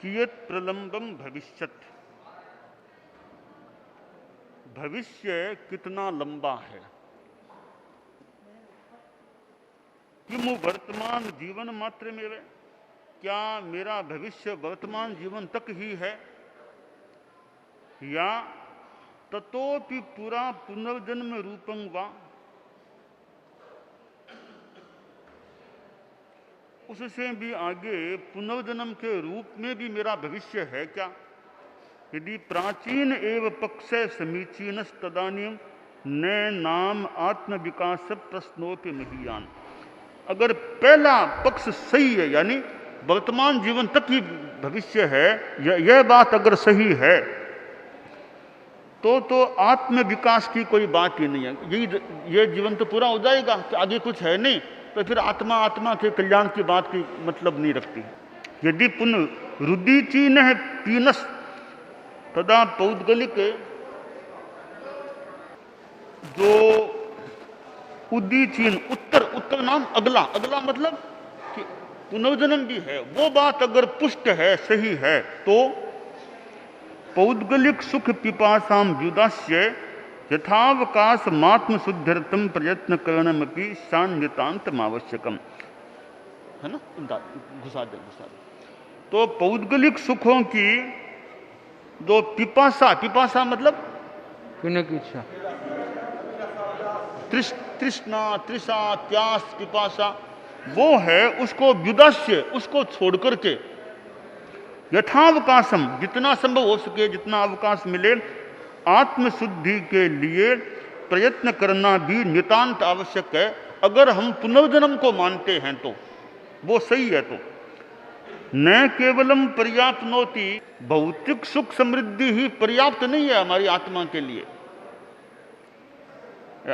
कियत् प्रलंबम भविष्यत्, भविष्य कितना लंबा है। किमु वर्तमान जीवन मात्र में, क्या मेरा भविष्य वर्तमान जीवन तक ही है, या ततोपि पूरा पुनर्जन्म रूपं वा, उससे भी आगे पुनर्जन्म के रूप में भी मेरा भविष्य है क्या। यदि प्राचीन एव पक्ष समीचीन तदानीम न नाम आत्म विकास प्रश्नोपि महीयान। अगर पहला पक्ष सही है, यानी वर्तमान जीवन तक ही भविष्य है, यह बात अगर सही है तो आत्म विकास की कोई बात ही नहीं है। ये जीवन तो पूरा हो जाएगा कि आगे कुछ है नहीं, तो फिर आत्मा के कल्याण की बात की मतलब नहीं रखती। यदि पुनः रुदिचीन है पीनस तदा पौद्गलिक, जो उदीचीन उत्तर नाम अगला मतलब कि पुनर्जन्म भी है, वो बात अगर पुष्ट है, सही है, तो पौद्गलिक सुख पिपासाम व्युदास्य यथावकाश मात्म शुद्ध्यर्थम प्रयत्न करणमपि सान्यतांतम आवश्यकम, है ना। घुसा दे। तो पौद्गलिक सुखों की जो पिपासा मतलब पीने की इच्छा, तृष्णा, तृषा, प्यास, पिपासा, वो है उसको व्युदास्य, उसको छोड़ करके यथावकाशम, जितना संभव हो सके, जितना अवकाश मिले, आत्मशुद्धि के लिए प्रयत्न करना भी नितांत आवश्यक है। अगर हम पुनर्जन्म को मानते हैं तो वो सही है। तो न केवलम पर्याप्नोति, भौतिक सुख समृद्धि ही पर्याप्त नहीं है हमारी आत्मा के लिए।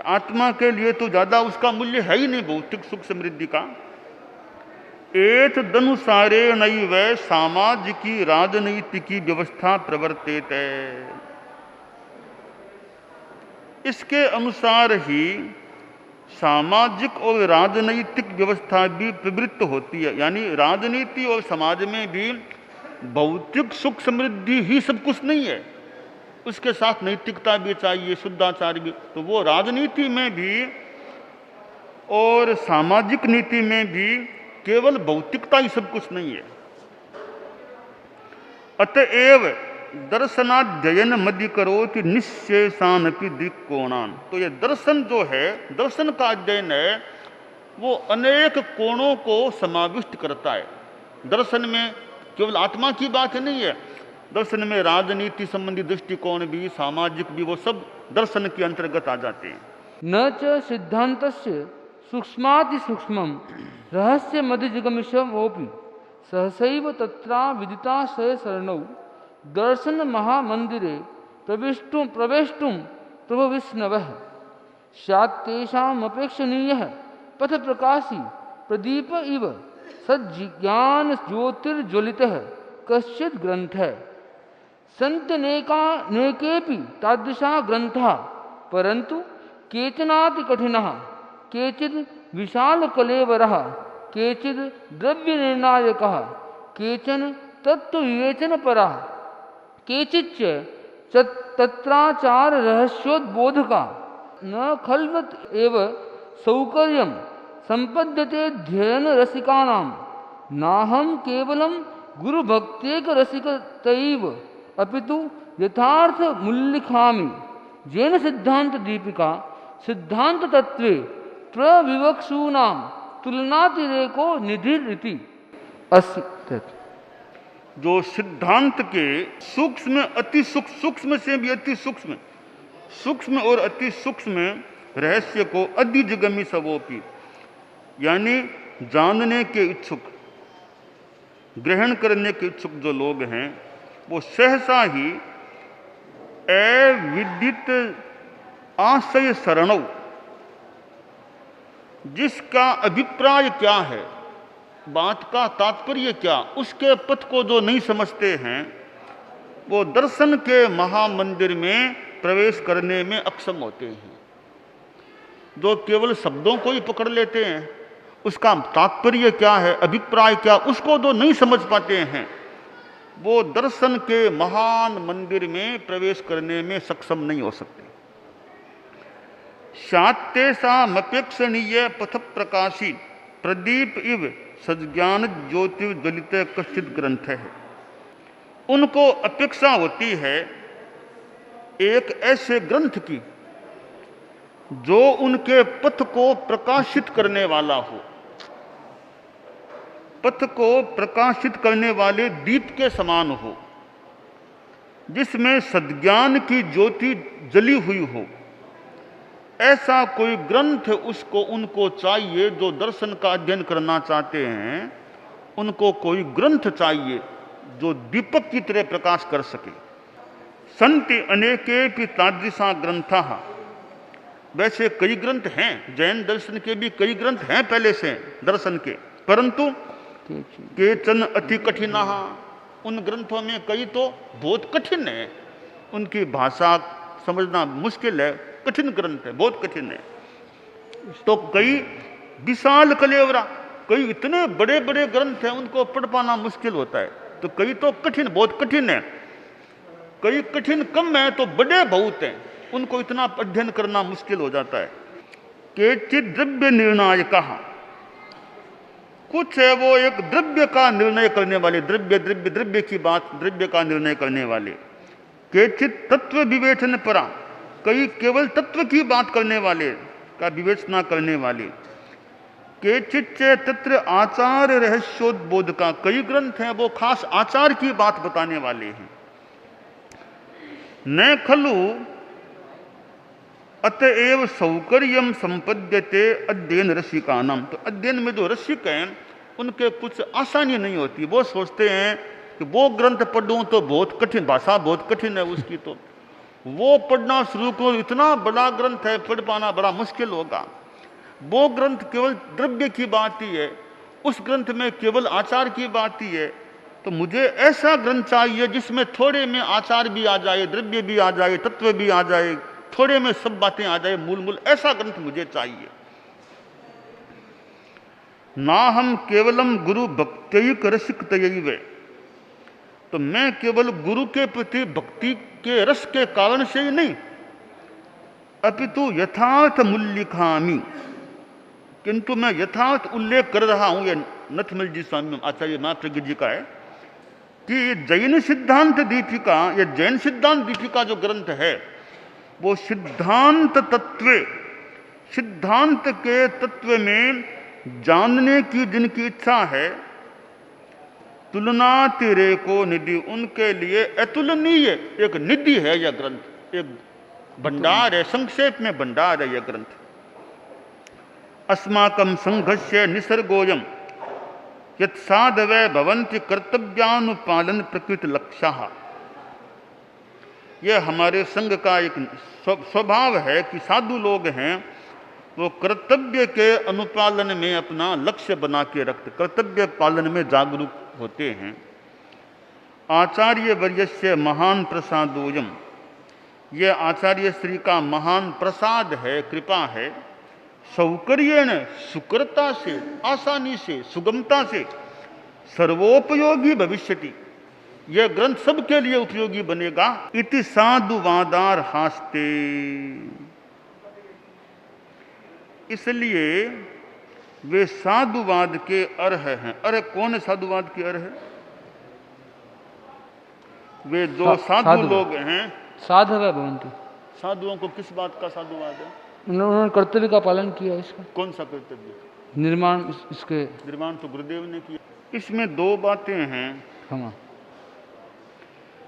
आत्मा के लिए तो ज्यादा उसका मूल्य है ही नहीं भौतिक सुख समृद्धि का। एतदनुसारेणैव सामाजिकी राजनीतिकी व्यवस्था प्रवर्तेत, इसके अनुसार ही सामाजिक और राजनीतिक व्यवस्था भी प्रवृत्त होती है। यानी राजनीति और समाज में भी भौतिक सुख समृद्धि ही सब कुछ नहीं है, उसके साथ नैतिकता भी चाहिए, शुद्धाचार भी। तो वो राजनीति में भी और सामाजिक नीति में भी केवल भौतिकता ही सब कुछ नहीं है। अतएव दर्शनाध्ययन मध्य करो कि निश्चेषानपि दिक्कोणान। तो ये दर्शन जो है, दर्शन का अध्ययन है, वो अनेक कोणों को समाविष्ट करता है। दर्शन में केवल आत्मा की बात नहीं है, दर्शन में राजनीति संबंधी दृष्टिकोण भी, सामाजिक भी, वो सब दर्शन के अंतर्गत आ जाते हैं। न च सिद्धान्तस्य सूक्ष्माति सूक्ष्मं रहस्य मधिजिगमिषमोऽपि सहसैव तत्रा विदिताशय शरणौ दर्शन महामंदिरे प्रवेष्टुं प्रभु विष्णवः स्यात्तेषामपेक्षणीयः पथ प्रकाशी प्रदीप इव सज्ज्ञान ज्योतिर्ज्वलितः कश्चित् ग्रन्थः। सन्त्यनेकेऽपि तादृशा ग्रन्थाः, परन्तु केचनाति कठिनः, केचित् विशालकलेवरः, केचित् द्रव्यनिर्णायकः, केचन तत्त्वविवेचनपराः, केचिच्च तत्राचार रहस्योद्बोधका। न खल्वत एव सौकर्यं संपद्यते ध्ययन रसिकानां, नाहं केवलं गुरुभक्त्येक रसिकतैव अपितु यथार्थ मुल्लिखामि। जैन सिद्धांत दीपिका सिद्धांत तत्वे प्रविवक्षूणां तुलनातिरेको निधिरिति अस्ति। जो सिद्धांत के सूक्ष्म अति सूक्ष्म से भी अति सूक्ष्म, सूक्ष्म और अति सूक्ष्म रहस्य को अधिजगमी सबोपी, यानी जानने के इच्छुक, ग्रहण करने के इच्छुक जो लोग हैं, वो सहसा ही अविदित आशय शरणौ, जिसका अभिप्राय क्या है, बात का तात्पर्य क्या, उसके पथ को जो नहीं समझते हैं, वो दर्शन के महामंदिर में प्रवेश करने में अक्षम होते हैं। जो केवल शब्दों को ही पकड़ लेते हैं, उसका तात्पर्य क्या है, अभिप्राय क्या, उसको जो नहीं समझ पाते हैं, वो दर्शन के महान मंदिर में प्रवेश करने में सक्षम नहीं हो सकते। शात्येषामपेक्षणीय पथ प्रकाशी प्रदीप इव सज्ञान ज्योतिर्ज्वलित कश्चित ग्रंथ है। उनको अपेक्षा होती है एक ऐसे ग्रंथ की जो उनके पथ को प्रकाशित करने वाला हो, पथ को प्रकाशित करने वाले दीप के समान हो, जिसमें सद्ज्ञान की ज्योति जली हुई हो। ऐसा कोई ग्रंथ उनको चाहिए। जो दर्शन का अध्ययन करना चाहते हैं, उनको कोई ग्रंथ चाहिए जो दीपक की तरह प्रकाश कर सके। संति अनेकेपि तादृशा ग्रंथाः, वैसे कई ग्रंथ हैं, जैन दर्शन के भी कई ग्रंथ हैं पहले से दर्शन के, परंतु केचन अति कठिनाः, उन ग्रंथों में कई तो बहुत कठिन है, उनकी भाषा समझना मुश्किल है, कठिन ग्रंथ है, बहुत कठिन है। तो कई विशाल कलेवरा, कई इतने बड़े बड़े ग्रंथ हैं, उनको पढ़ पाना मुश्किल होता है। तो कई तो कठिन, बहुत कठिन है, कई कठिन कम है तो बड़े बहुत हैं, उनको इतना अध्ययन करना मुश्किल हो जाता है। केचित् द्रव्य निर्णायकः, कुछ है वो एक द्रव्य का निर्णय करने वाले, द्रव्य की बात, द्रव्य का निर्णय करने वाले। केचित् तत्व विवेचन परा, कई केवल तत्व की बात करने वाले का विवेचना करने वाले। केचित् तत्र आचार रहस्योद्बोध का, कई ग्रंथ हैं वो खास आचार की बात बताने वाले हैं। न खलु अतएव सौकर्यम संपद्यते अध्ययन रसिकानाम, तो अध्ययन में जो रसिक हैं उनके कुछ आसानी नहीं होती। वो सोचते हैं कि वो ग्रंथ पढ़ूं तो बहुत कठिन, भाषा बहुत कठिन है उसकी, तो वो पढ़ना शुरू करो, इतना बड़ा ग्रंथ है, पढ़ पाना बड़ा मुश्किल होगा। वो ग्रंथ केवल द्रव्य की बात ही है, उस ग्रंथ में केवल आचार की बात ही है। तो मुझे ऐसा ग्रंथ चाहिए जिसमें थोड़े में आचार भी आ जाए, द्रव्य भी आ जाए, तत्व भी आ जाए, थोड़े में सब बातें आ जाए, मूल ऐसा ग्रंथ मुझे चाहिए। ना हम केवलम गुरु भक्त्यैक रसिकतयैव, तो मैं केवल गुरु के प्रति भक्ति के रस के कारण से ही नहीं, अपितु यथार्थ मूल्यखामी, किंतु मैं यथार्थ उल्लेख कर रहा हूं, ये नथमल जी स्वामी आचार्य महाप्रज्ञ जी का है, कि जैन सिद्धांत दीपिका, ये जैन सिद्धांत दीपिका जो ग्रंथ है वो सिद्धांत तत्व, सिद्धांत के तत्व में जानने की जिनकी इच्छा है, तुलनातिरेको निधि, उनके लिए अतुलनीय एक निधि है यह ग्रंथ, एक भंडार है, संक्षेप में भंडार है यह ग्रंथ। अस्माकं संघस्य निसर्गोयम यत् साधवै भवन्ति कर्तव्यानुपालन प्रकृत लक्ष्यः, यह हमारे संघ का एक स्वभाव है कि साधु लोग हैं वो कर्तव्य के अनुपालन में अपना लक्ष्य बना के रखते, कर्तव्य पालन में जागरूक होते हैं। आचार्य वर्यस्य महान प्रसादोयम, यह आचार्य श्री का महान प्रसाद है, कृपा है। सौकर्येण, सुकरता से, आसानी से, सुगमता से, सर्वोपयोगी भविष्यति, यह ग्रंथ सबके लिए उपयोगी बनेगा। इति साधुवादार हास्ते, इसलिए वे साधुवाद के अर्ह हैं। अर्ह कौन है साधुवाद के अर्ह? वे जो साधु लोग हैं, साधव भवन्ति, साधुओं को किस बात का साधुवाद है? उन्होंने कर्तव्य का पालन किया। इसका कौन सा कर्तव्य? निर्माण, इसके निर्माण तो गुरुदेव ने किया। इसमें दो बातें हैं। हाँ,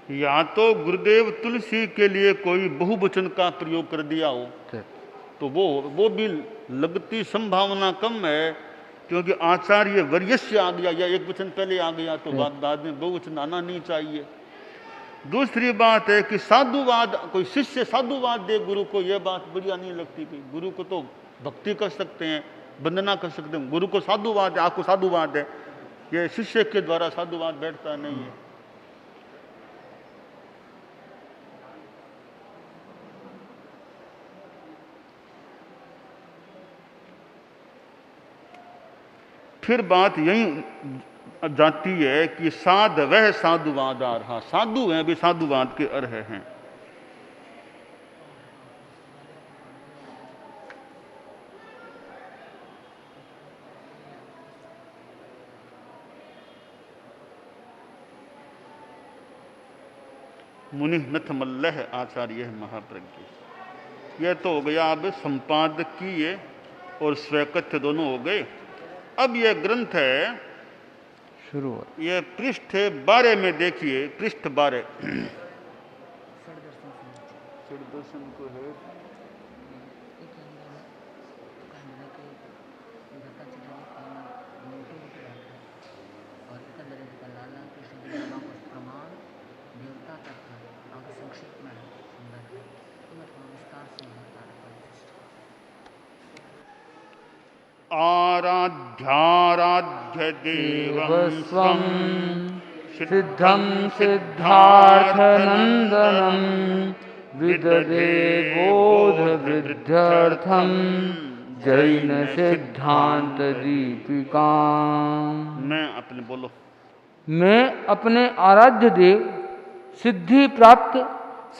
या तो गुरुदेव तुलसी के लिए कोई बहुवचन का प्रयोग कर दिया हो तो वो भी लगती संभावना कम है, क्योंकि आचार्य वर्यस्य आ गया या एक वचन पहले आ गया तो बाद में बहुवचन आना नहीं चाहिए। दूसरी बात है कि साधुवाद, कोई शिष्य साधुवाद दे गुरु को, यह बात बढ़िया नहीं लगती। कि गुरु को तो भक्ति कर सकते हैं, वंदना कर सकते हैं, गुरु को साधुवाद है, आपको साधुवाद है, यह शिष्य के द्वारा साधुवाद बैठता नहीं है। फिर बात यही जाती है कि साध वह साधुवाद आ रहा, साधु हैं वे साधुवाद के अर्ह हैं। मुनि नथ मल्लह आचार्य महाप्रज्ञ। यह तो हो गया अब संपादकीय और स्वकथ्य दोनों हो गए। अब यह ग्रंथ है शुरू हो। यह पृष्ठ 12 में देखिए, पृष्ठ 12 दर्शन को है आराध्याराध्य देवं स्वं सिद्धं सिद्धार्थनन्दनं विदधे बोधवृद्ध्यर्थं जैन सिद्धांत दीपिका। मैं अपने आराध्य देव सिद्धि प्राप्त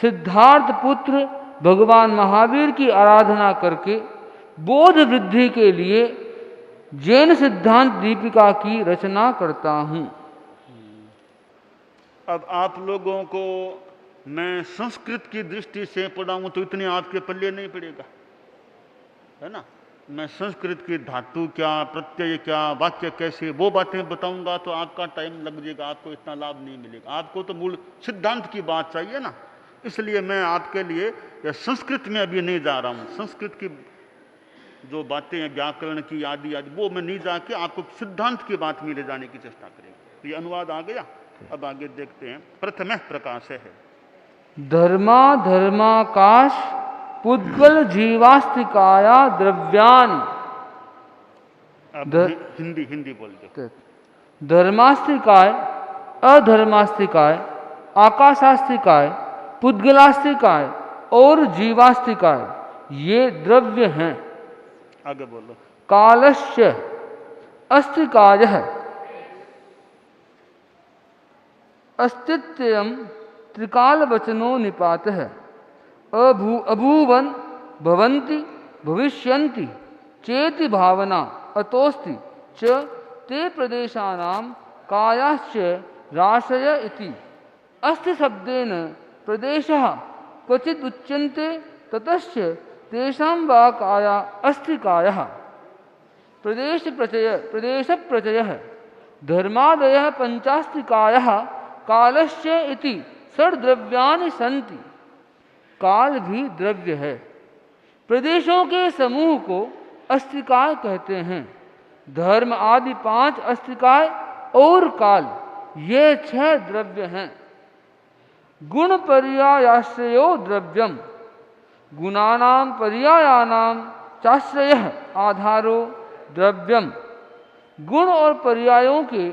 सिद्धार्थ पुत्र भगवान महावीर की आराधना करके बोध वृद्धि के लिए जैन सिद्धांत दीपिका की रचना करता हूँ। अब आप लोगों को मैं संस्कृत की दृष्टि से पढ़ाऊं तो इतने आपके पल्ले नहीं पड़ेगा, है ना। मैं संस्कृत की धातु क्या, प्रत्यय क्या, वाक्य कैसे, वो बातें बताऊंगा तो आपका टाइम लग जाएगा, आपको इतना लाभ नहीं मिलेगा। आपको तो मूल सिद्धांत की बात चाहिए ना, इसलिए मैं आपके लिए या संस्कृत में अभी नहीं जा रहा हूँ। संस्कृत की जो बातें हैं व्याकरण की आदि आदि वो मैं नहीं जाके आपको सिद्धांत की बात में ले जाने की चेष्टा करेंगे। तो ये अनुवाद आ गया। अब आगे देखते हैं। प्रथम प्रकाश है धर्मा धर्माकाश पुद्गल जीवास्तिकाया द्रव्यानि। अब हिंदी बोल दो। धर्मास्तिकाय, अधर्मास्तिकाय, आकाशास्तिकाय, पुद्गलास्तिकाय और जीवास्तिकाय ये द्रव्य हैं। आगे बोलो। कालस्य अस्तिकायः अस्तित्वं त्रिकालवचनो निपातः अभूवन भवन्ति भविष्यन्ति चेति भावना अतोस्ति च ते प्रदेशानां कायाश्च राशय इति। अस्ति शब्देन प्रदेशः क्वचित् उच्यन्ते ततश्च तेषां वा काया अस्तिकायः। प्रदेश प्रचयः धर्मादयः पंचास्तिकायः कालस्य इति षड्द्रव्यानि सन्ति। काल भी द्रव्य है। प्रदेशों के समूह को अस्तिकाय कहते हैं। धर्म आदि 5 अस्तिकाय और काल ये 6 द्रव्य हैं। गुण पर्यायाश्रयो द्रव्यम गुणानां पर्यायानां चाश्रयः आधारो द्रव्यम। गुण और पर्यायों के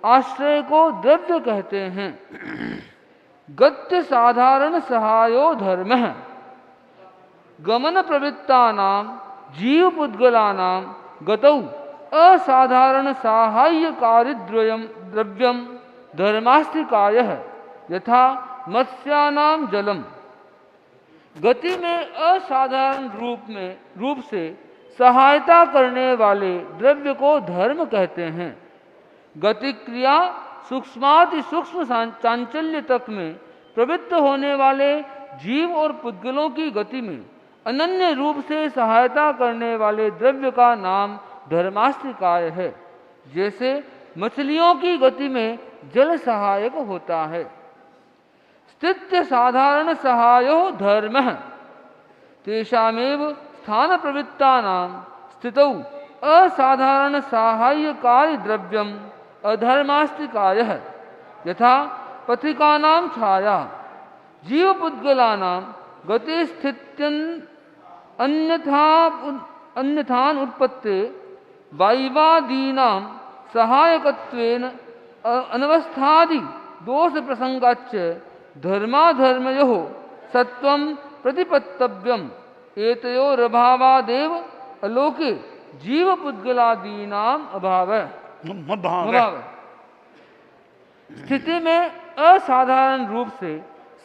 आश्रय को द्रव्य कहते हैं। गत्य साधारण सहायो धर्मः गमन प्रवृत्तानां जीव पुद्गलानां गतौ असाधारण साहाय्यकारी द्रव्यम धर्मास्तिकायः यथा मत्स्यानां जलम। गति में असाधारण रूप से सहायता करने वाले द्रव्य को धर्म कहते हैं। गति क्रिया सूक्ष्माति सूक्ष्म चांचल्य तक में प्रवृत्त होने वाले जीव और पुद्गलों की गति में अनन्य रूप से सहायता करने वाले द्रव्य का नाम धर्मास्तिकाय है। जैसे मछलियों की गति में जल सहायक होता है। स्थित्य साधारण सहायो धर्मः तेषामेव स्थान प्रवृत्तानां स्थितौ असाधारण साहाय्यकारी द्रव्यम अधर्मास्तिकायः यथा पथिकानां छाया। जीव पुद्गलानां गति स्थित्यन् अन्यथान उत्पत्ते वायवादीनां सहायकत्वेन अनवस्थादि दोष प्रसंगाच्च धर्माधर्मयोः सत्वं प्रतिपत्तव्यम्। एतयोरभावादेव अलोके जीव पुद्गलादीनाम अभाव। मभाव स्थिति में असाधारण रूप से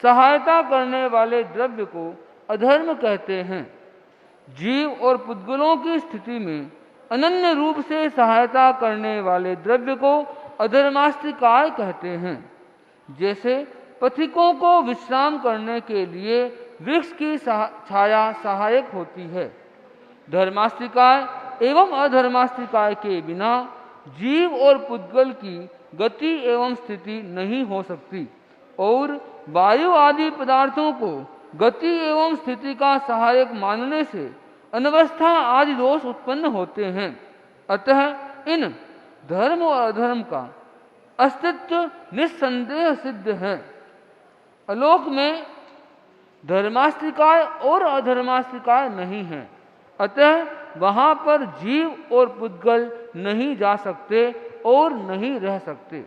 सहायता करने वाले द्रव्य को अधर्म कहते हैं। जीव और पुद्गलों की स्थिति में अनन्य रूप से सहायता करने वाले द्रव्य को अधर्मास्तिकाय कहते हैं। जैसे पथिकों को विश्राम करने के लिए वृक्ष की छाया सहायक होती है। धर्मास्तिकाय एवं अधर्मास्तिकाय के बिना जीव और पुद्गल की गति एवं स्थिति नहीं हो सकती और वायु आदि पदार्थों को गति एवं स्थिति का सहायक मानने से अनवस्था आदि दोष उत्पन्न होते हैं। अतः इन धर्म और अधर्म का अस्तित्व निस्संदेह सिद्ध है। आलोक में धर्मास्तिकाय और अधर्मास्तिकाय नहीं है, अतः वहाँ पर जीव और पुद्गल नहीं जा सकते और नहीं रह सकते।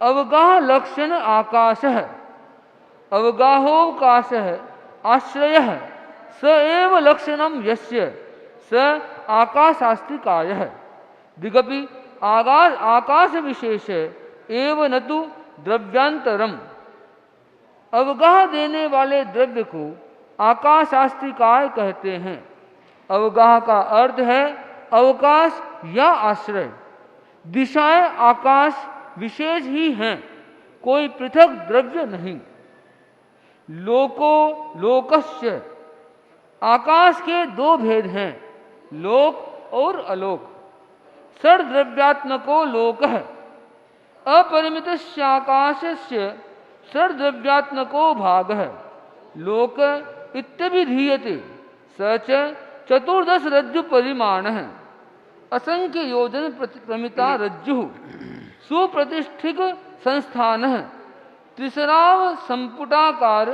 अवगाह लक्षण आकाश है, अवगाहोकाश है, आश्रय है, स एव लक्षणम यस्य स आकाशास्तिकाय है। दिगपि आकाश विशेष एव न तो द्रव्यांतरम। अवगाह देने वाले द्रव्य को आकाशास्तिकाय कहते हैं। अवगाह का अर्थ है अवकाश या आश्रय। दिशाएं आकाश विशेष ही हैं, कोई पृथक द्रव्य नहीं। लोको लोकस्य, आकाश के दो भेद हैं, लोक और अलोक। षड्द्रव्यात्मको लोक है, अपरिमित आकाशस्य षड्द्रव्यात्मको भाग है। लोक इत्यभिधीयते, सच चतुर्दश रज्जु परिमाण है। असंख्य योजन प्रमिता रज्जु सुप्रतिष्ठिक संस्थान है। त्रिसराव संपुटाकार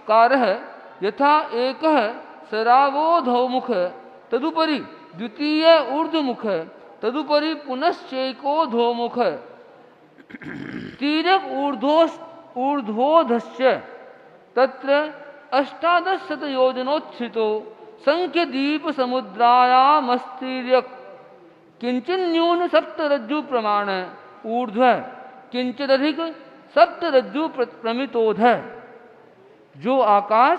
कार है, यथा एक है सरावोधमुख तदुपरि द्वितीय ऊर्ध्वमुख तदुपरि पुनश्चैकोधोमुख तीरक ऊर्ध्वोधश्च तत्र अष्टादशशत योजनोच्छ्रितो संख्यदीप समुद्रायामस्तीर्यक किंचिन्यून सप्तरज्जु प्रमाण ऊर्ध्व किंचिदधिक सप्तरज्जु प्रमितोध। जो आकाश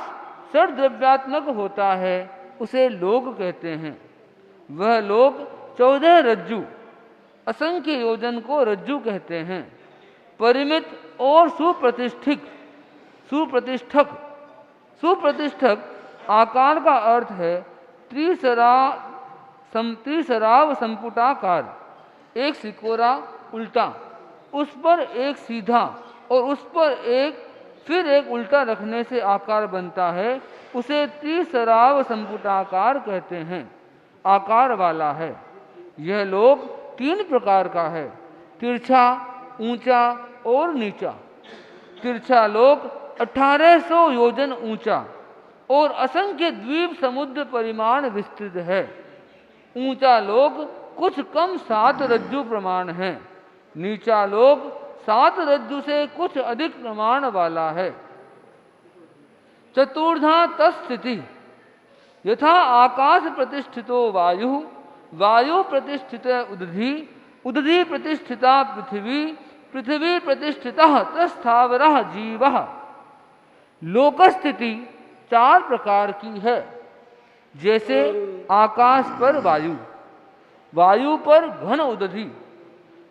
षड्द्रव्यात्मक होता है उसे लोक कहते हैं। वह लोक 14 रज्जु असंख्य योजन को रज्जु कहते हैं। परिमित और सुप्रतिष्ठक आकार का अर्थ है त्रिसराव संपुटाकार। एक सिकोरा उल्टा, उस पर एक सीधा और उस पर एक फिर एक उल्टा रखने से आकार बनता है, उसे त्रिसराव संपुटाकार कहते हैं। आकार वाला है। यह लोक 3 प्रकार का है, तिरछा, ऊंचा और नीचा। तिरछा लोक 1800 योजन ऊंचा और असंख्य द्वीप समुद्र परिमाण विस्तृत है। ऊंचा लोक कुछ कम 7 रज्जु प्रमाण है। नीचा लोक 7 रज्जु से कुछ अधिक प्रमाण वाला है। चतुर्धा तस्थिति, यथा आकाश प्रतिष्ठितो वायु, वायु प्रतिष्ठित उदधि, उदधि प्रतिष्ठिता पृथ्वी, पृथ्वी प्रतिष्ठितः तस्थावरः जीवः। लोकस्थिति 4 प्रकार की है। जैसे आकाश पर वायु, वायु पर घन उदधि,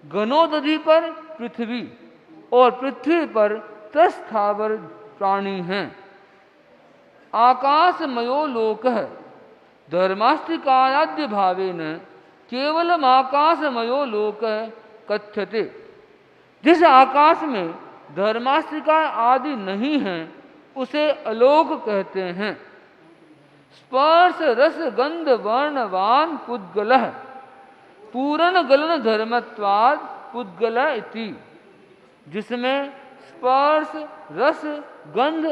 घनोदधि पर पृथ्वी और पृथ्वी पर तस्थावर प्राणी हैं। आकाशमयो लोक है, धर्मास्तिकायाद्य भावेन केवलम आकाशमयो लोक कथ्यते। जिस आकाश में धर्मास्तिका आदि नहीं है उसे अलोक कहते हैं। स्पर्श रस गंध वर्णवान पुद्गलः, पूर्ण गलन धर्मत्वाद पुद्गल इति। जिसमें स्पर्श रस गंध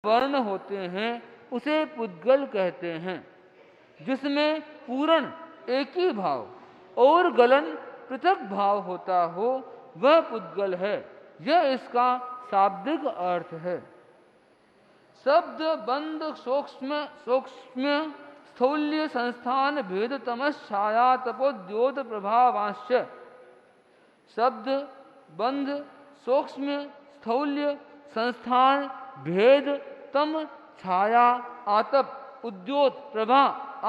वर्ण होते हैं उसे पुद्गल कहते हैं। जिसमें पूर्ण एक ही भाव और गलन पृथक भाव होता हो वह पुद्गल है। यह इसका शाब्दिक अर्थ है। शब्द बंध सूक्ष्म स्थौल्य संस्थान भेद तमस छाया तपोद्योत प्रभावांश। शब्द, बंध, सूक्ष्म, स्थौल्य, संस्थान, भेद, तम, छाया, आतप, उद्योत, प्रभा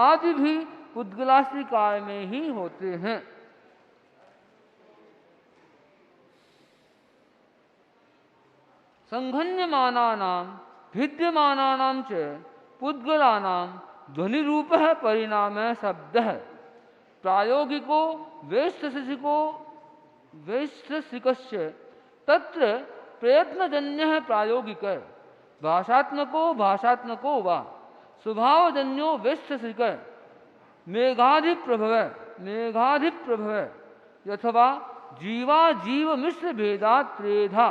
आदि भी पुद्गलाश्री काल में ही होते हैं। संघन्यमानानां भिद्यमानानां च पुद्गलानां ध्वनि रूप परिणाम शब्द। प्रायोगिको वैश्यसिकस्य तत्र प्रयत्नजन्य प्रायोगिक भाषात्मको वा स्वभावजन्यो वैश्यसिक मेघाधिप्रभव यथवा जीवा जीव मिश्र भेदात् त्रेधा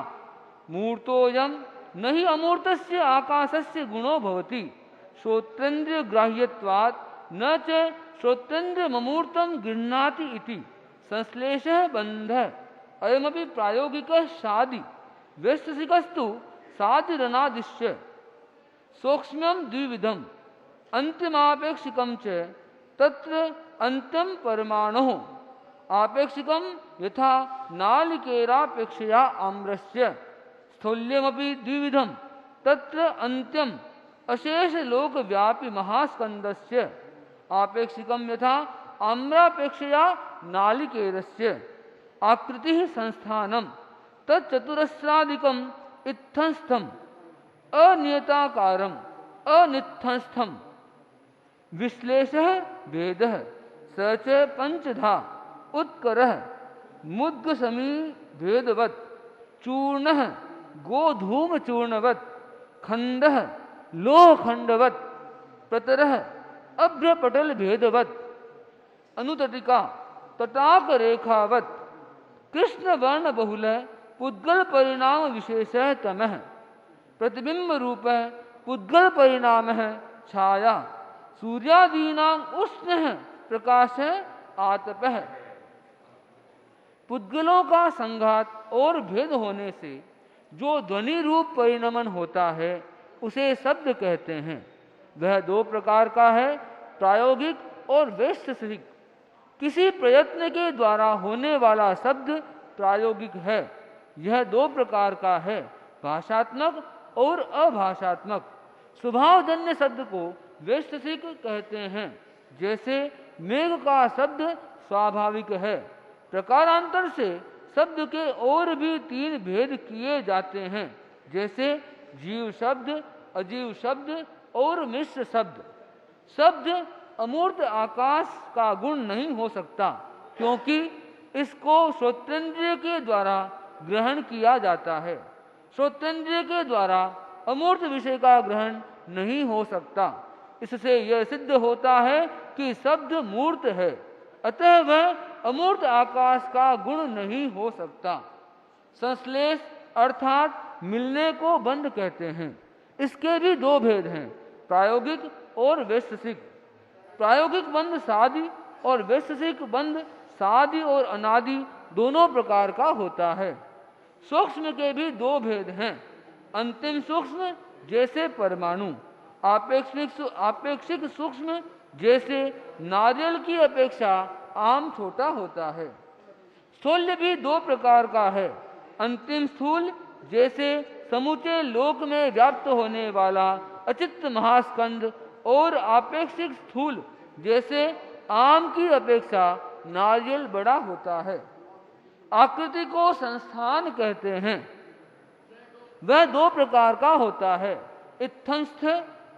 मूर्तोऽयं न हि अमूर्तस्य आकाशस्य गुणो भवति श्रोत्रेन्द्रिय ग्राह्यत्वात् न च श्रोत्रेन्द्रियममूर्तं गृह्णाति इति संश्लेषः बन्धः। अयमपि प्रायोगिकः सादि वैश्यसिकस्तु सादिरनादिश्य सूक्ष्म्यं द्विविधम् अन्तिमापेक्षिकं च तत्र अन्त्यं परमाणुः आपेक्षिकं यथा नालिकेरापेक्षया आम्रस्य स्थौल्यमपि द्विविधं तत्र अन्त्यम् अशेष लोकव्यापी महास्कंदस्य आपेक्षिकं यथा आम्रापेक्षया नालिकेरस्य आकृतिः संस्थानं तच्चतुरस्रादिकम् इत्थंस्थम् अनियताकारम् अनित्थंस्थम् विश्लेषः भेदः स च पंचधा उत्करः मुद्गसमी भेदवत् चूर्णः गोधूम चूर्णवत् खंडः लोहखंडवत् प्रतरः अभ्रपटल भेदवत् अनुतटिका तटाक रेखावत् कृष्ण वर्ण बहुल पुद्गल परिणाम विशेष तमः प्रतिबिंब रूप पुद्गल परिणाम छाया सूर्यादीनां उष्ण प्रकाश आतपः। पुद्गलों का संघात और भेद होने से जो ध्वनि रूप परिणमन होता है उसे शब्द कहते हैं। वह दो प्रकार का है, प्रायोगिक और वैश्यसिक। किसी प्रयत्न के द्वारा होने वाला शब्द प्रायोगिक है। यह दो प्रकार का है, भाषात्मक और अभाषात्मक। स्वभावजन्य शब्द को वैश्यसिक कहते हैं। जैसे मेघ का शब्द स्वाभाविक है। प्रकारांतर से शब्द के और भी तीन भेद किए जाते हैं, जैसे जीव शब्द, अजीव शब्द और मिश्र शब्द। शब्द अमूर्त आकाश का गुण नहीं हो सकता, क्योंकि इसको श्रोतेंद्रिय के द्वारा ग्रहण किया जाता है। श्रोतेंद्रिय के द्वारा अमूर्त विषय का ग्रहण नहीं हो सकता। इससे यह सिद्ध होता है कि शब्द मूर्त है, अतः वह अमूर्त आकाश का गुण नहीं हो सकता। संश्लेष अर्थात मिलने को बंध कहते हैं। इसके भी दो भेद हैं, प्रायोगिक और वैश्यसिक। प्रायोगिक बंध सादि और वैश्यसिक बंध सादि और अनादि दोनों प्रकार का होता है। सूक्ष्म के भी दो भेद हैं, अंतिम सूक्ष्म जैसे परमाणु, आपेक्षिक सूक्ष्म जैसे नारियल की अपेक्षा आम छोटा होता है। स्थूल्य भी दो प्रकार का है, अंतिम स्थूल जैसे समूचे लोक में व्याप्त होने वाला अचित्त महास्कंद और आपेक्षिक स्थूल जैसे आम की अपेक्षा नारियल बड़ा होता है। आकृति को संस्थान कहते हैं। वह दो प्रकार का होता है, इत्थंस्थ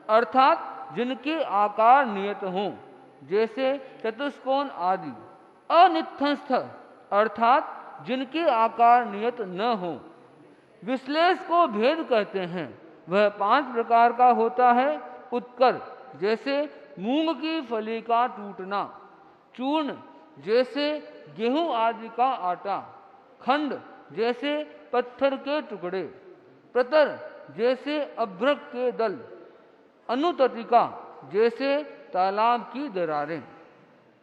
अर्थात जिनके आकार नियत हों, जैसे चतुष्कोण आदि। अनित्थंस्थ अर्थात जिनके आकार नियत न हो। विश्लेष को भेद कहते हैं। वह 5 प्रकार का होता है, उत्कर जैसे मूंग की फली का टूटना, चूर्ण जैसे गेहूं आदि का आटा, खंड जैसे पत्थर के टुकड़े, प्रतर जैसे अभ्रक के दल, अनुतटिका जैसे तालाब की दरारें।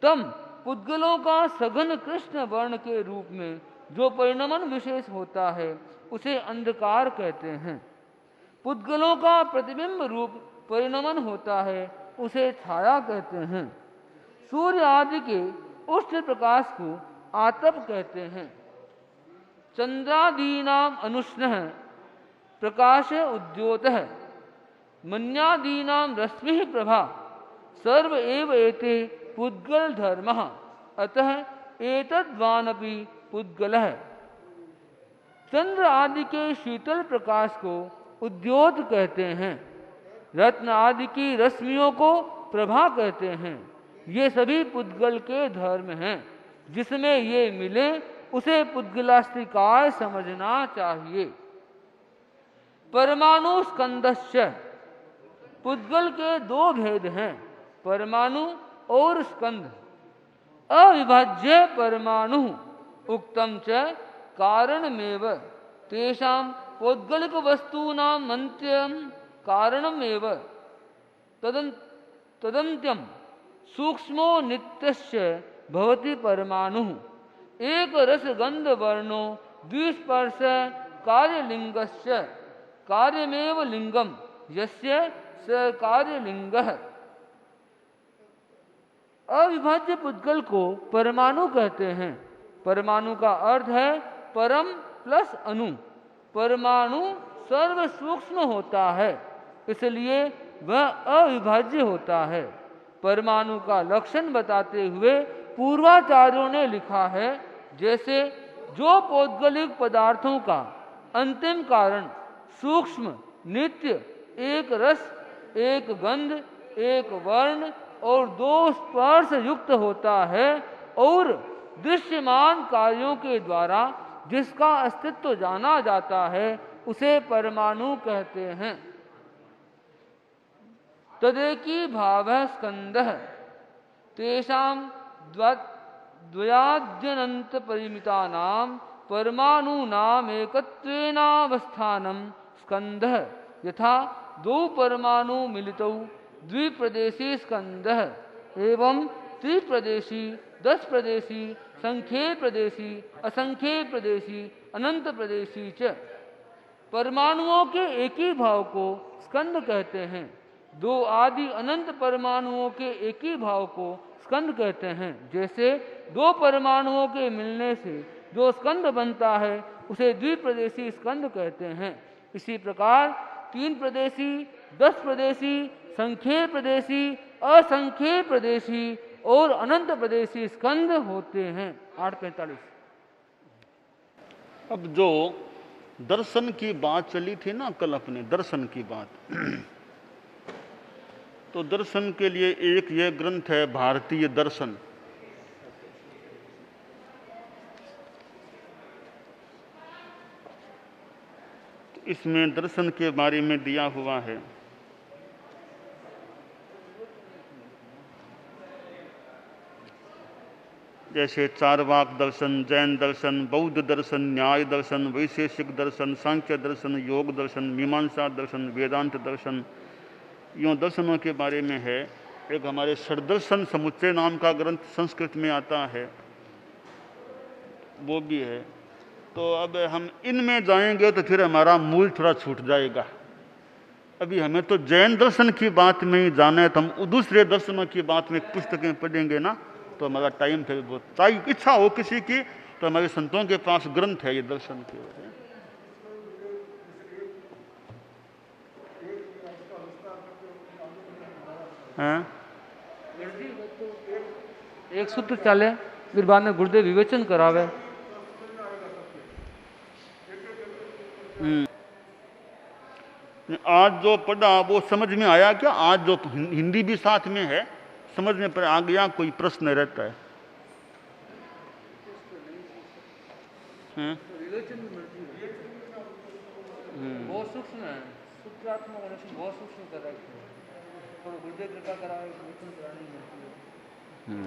तम पुद्गलों का सघन कृष्ण वर्ण के रूप में जो परिणमन विशेष होता है उसे अंधकार कहते हैं। पुद्गलों का प्रतिबिंब रूप परिणमन होता है, उसे छाया कहते हैं। सूर्य आदि के उष्ण प्रकाश को आतप कहते हैं। चंद्रादीनाम अनुष्ण प्रकाश उद्योतः मन्यादीनाम रश्मि प्रभा सर्व एव एते पुद्गल धर्मः अतः एतद्वानपि पुद्गलः। चंद्र आदि के शीतल प्रकाश को उद्योत कहते हैं। रत्न आदि की रश्मियों को प्रभा कहते हैं। ये सभी पुद्गल के धर्म हैं। जिसमें ये मिले उसे पुद्गलास्तिकाय समझना चाहिए। परमाणु स्कंदश्च पुद्गल के दो भेद हैं, परमाणु और स्कंद। अविभाज्य परमाणु उक्तम च कारणमेव तेषां पौद्गलिक वस्तूनां मन्त्यं कारणमेव तदन्त्यं सूक्ष्मो नित्यस्य भवति परमाणु एक रस गंध वर्णो द्विस्पर्श कार्यलिंगस्य कार्यमेव लिंगम यस्य स कार्यलिंगः। अविभाज्य पुद्गल को परमाणु कहते हैं। परमाणु का अर्थ है परम प्लस अणु। परमाणु सर्व सूक्ष्म होता है, इसलिए वह अविभाज्य होता है। परमाणु का लक्षण बताते हुए पूर्वाचार्यों ने लिखा है, जैसे जो पौद्गलिक पदार्थों का अंतिम कारण सूक्ष्म नित्य एक रस एक गंध एक वर्ण और दो स्पर्श युक्त होता है और दृश्यमान कार्यों के द्वारा जिसका अस्तित्व जाना जाता है उसे परमाणु कहते हैं। तदेकी भाव स्कंदः तेषां द्वयाद्यनंत परिमितानां परमाणूनाम एकत्वेनावस्थानं स्कंदः यथा दो परमाणु मिलितौ द्विप्रदेशी स्कंदः एवं त्रिप्रदेशी 10 प्रदेशी संख्ये प्रदेशी असंख्ये प्रदेशी अनंत प्रदेशी च। परमाणुओं के एक ही भाव को स्कंद कहते हैं। दो आदि अनंत परमाणुओं के एक ही भाव को स्कंद कहते हैं। जैसे दो परमाणुओं के मिलने से जो स्कंद बनता है उसे द्विप्रदेशी स्कंद कहते हैं। इसी प्रकार 3 प्रदेशी 10 प्रदेशी संख्ये प्रदेशी असंख्ये प्रदेशी और अनंत प्रदेशी स्कंद होते हैं। 8:45। अब जो दर्शन की बात चली थी ना कल अपने दर्शन की बात तो दर्शन के लिए एक यह ग्रंथ है भारतीय दर्शन। तो इसमें दर्शन के बारे में दिया हुआ है। जैसे चारवाक दर्शन, जैन दर्शन, बौद्ध दर्शन, न्याय दर्शन, वैशेषिक दर्शन, सांख्य दर्शन, योग दर्शन, मीमांसा दर्शन, वेदांत दर्शन, यूँ दर्शनों के बारे में है। एक हमारे षड्दर्शन समुच्चय नाम का ग्रंथ संस्कृत में आता है, वो भी है। तो अब हम इनमें जाएंगे तो फिर हमारा मूल थोड़ा छूट जाएगा। अभी हमें तो जैन दर्शन की बात में ही जाना है, तो हम दूसरे दर्शनों की बात में पुस्तकें पढ़ेंगे ना तो हमारा टाइम फिर बहुत चाहिए। इच्छा हो किसी की तो हमारे संतों के पास ग्रंथ है ये दर्शन के। हाँ? एक सूत्र चले फिर बाद में गुरुदेव विवेचन करावे। आज जो पढ़ा वो समझ में आया क्या? आज जो हिंदी भी साथ में है समझ में पर आ गया? कोई प्रश्न रहता है? बहुत सूक्ष्म है, सूत्रात्मक बहुत सूक्ष्म कर रखे हैं। थोड़ा गुरुदेव कृपा करावे विवेचन करानी होती है।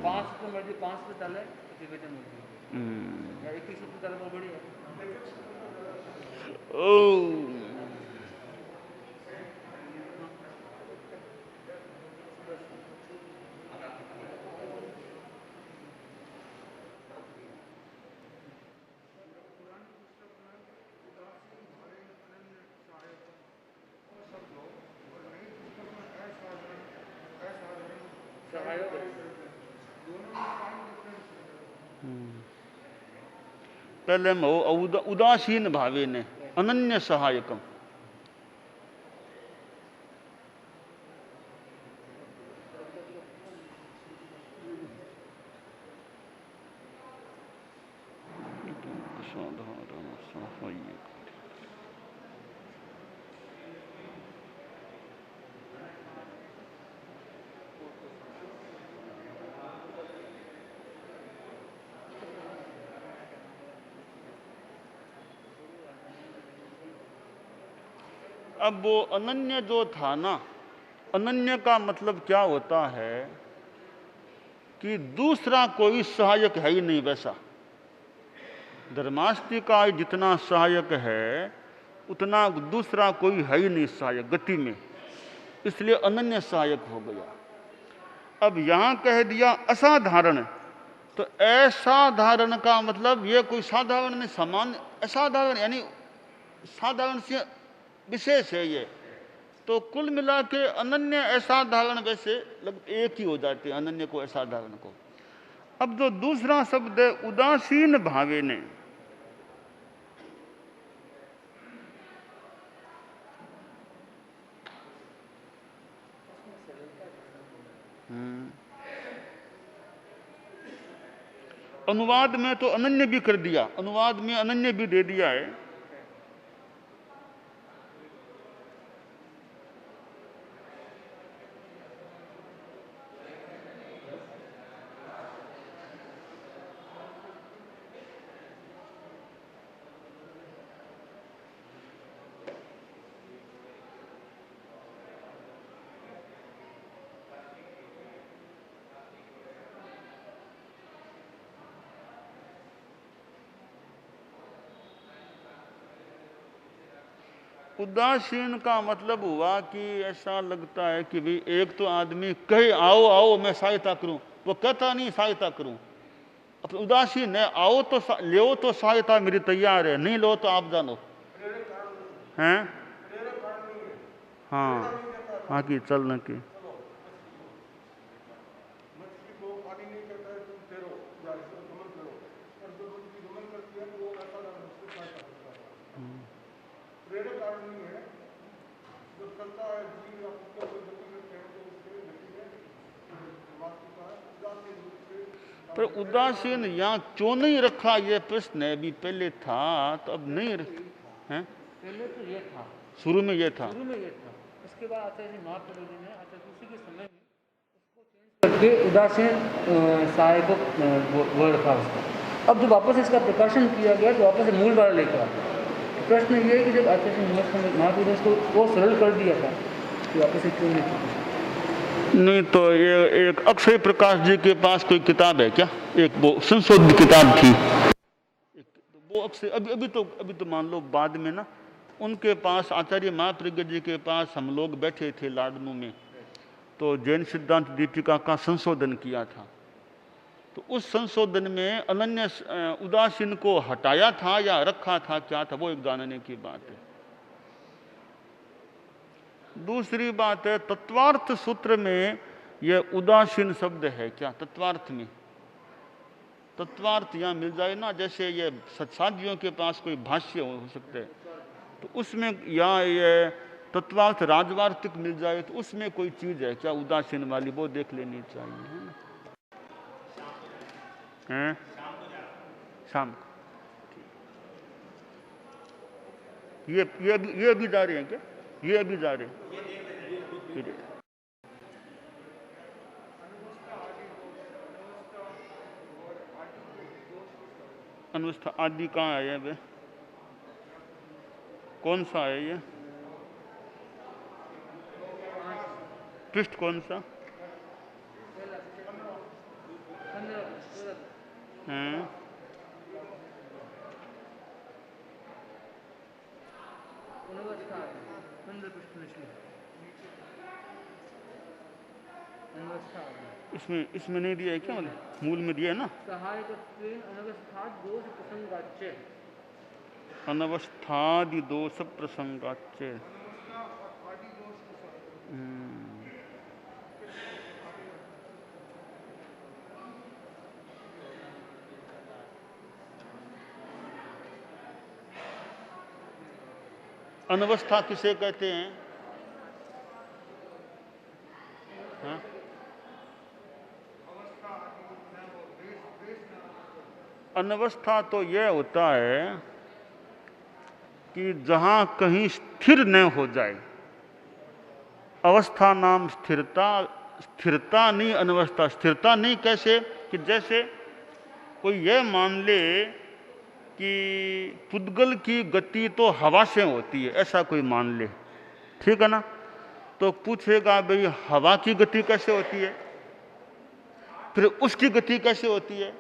5 सूत्र मर्जी 5 पे चले तो विवेचन होती है, या 21 सूत्र चले तो बढ़िया। ओ पहले में हो उदासीन भावे ने अनन्य सहायकम। अब वो अनन्य जो था ना, अनन्य का मतलब क्या होता है कि दूसरा कोई सहायक है ही नहीं वैसा। धर्मास्ति का जितना सहायक है उतना दूसरा कोई है ही नहीं सहायक गति में, इसलिए अनन्य सहायक हो गया। अब यहां कह दिया असाधारण, तो असाधारण का मतलब ये कोई साधारण नहीं, सामान्य असाधारण यानी साधारण से विशेष है ये। तो कुल मिला के अनन्य असाधारण वैसे एक ही हो जाते हैं, अनन्य को असाधारण को। अब जो दूसरा शब्द है उदासीन भावे ने, अनुवाद में तो अनन्य भी कर दिया, अनुवाद में अनन्य भी दे दिया है। उदासीन का मतलब हुआ कि ऐसा लगता है कि भाई एक तो आदमी कहे आओ आओ मैं सहायता करूं, वो कहता नहीं सहायता करूं। अब उदासीन है, आओ तो लो तो सहायता मेरी तैयार है, नहीं लो तो आप जानो हैं। हाँ हाँ कि चलने की पर उदासीन यहाँ क्यों नहीं रखा, ये प्रश्न है। अभी पहले था तो अब नहीं रखा है। पहले तो ये था, शुरू में ये था, शुरू में ये था। इसके बाद आचार्य महाप्रभु जी ने आचार्य उसी के समय में उसको चेंज करके उदासीन सहायक वर्ड था उसका। अब जब वापस इसका प्रकाशन किया गया तो वापस मूल वाला लेकर आता। प्रश्न ये है कि जब आचार्य महाप्रभु ने इसको वो सरल कर दिया था तो वापस क्यों नहीं? नहीं तो ये एक अक्षय प्रकाश जी के पास कोई किताब है क्या, एक वो संशोधित किताब थी वो अक्षय। अभी तो मान लो बाद में ना उनके पास आचार्य महाप्रज्ञ जी के पास हम लोग बैठे थे लाडनू में, तो जैन सिद्धांत दीपिका का संशोधन किया था। तो उस संशोधन में अनन्य उदासीन को हटाया था या रखा था, क्या था, वो एक जानने की बात है। दूसरी बात है तत्वार्थ सूत्र में यह उदासीन शब्द है क्या, तत्वार्थ में तत्वार्थ यहाँ मिल जाए ना, जैसे ये सत्साधियों के पास कोई भाष्य हो सकते हैं तो उसमें या ये तत्वार्थ राजवार्तिक मिल जाए तो उसमें कोई चीज है क्या उदासीन वाली, वो देख लेनी चाहिए, है ना। हैं शाम को ये अभी जा रहे हैं क्या, ये अभी जा रहे हैं। अनवस्था आदि कहाँ है ये, कौन सा है ये पृष्ठ, कौन सा है? इसमें नहीं दिया है क्या, मतलब मूल में दिया है ना। अनवस्थादि दोष प्रसंगाच्य। अनवस्था किसे कहते हैं? हाँ? अनवस्था तो यह होता है कि जहां कहीं स्थिर न हो जाए। अवस्था नाम स्थिरता, स्थिरता नहीं अनवस्था। स्थिरता नहीं कैसे? कि जैसे कोई यह मान ले कि पुद्गल की गति तो हवा से होती है, ऐसा कोई मान ले, ठीक है ना? तो पूछेगा भाई हवा की गति कैसे होती है, फिर उसकी गति कैसे होती है?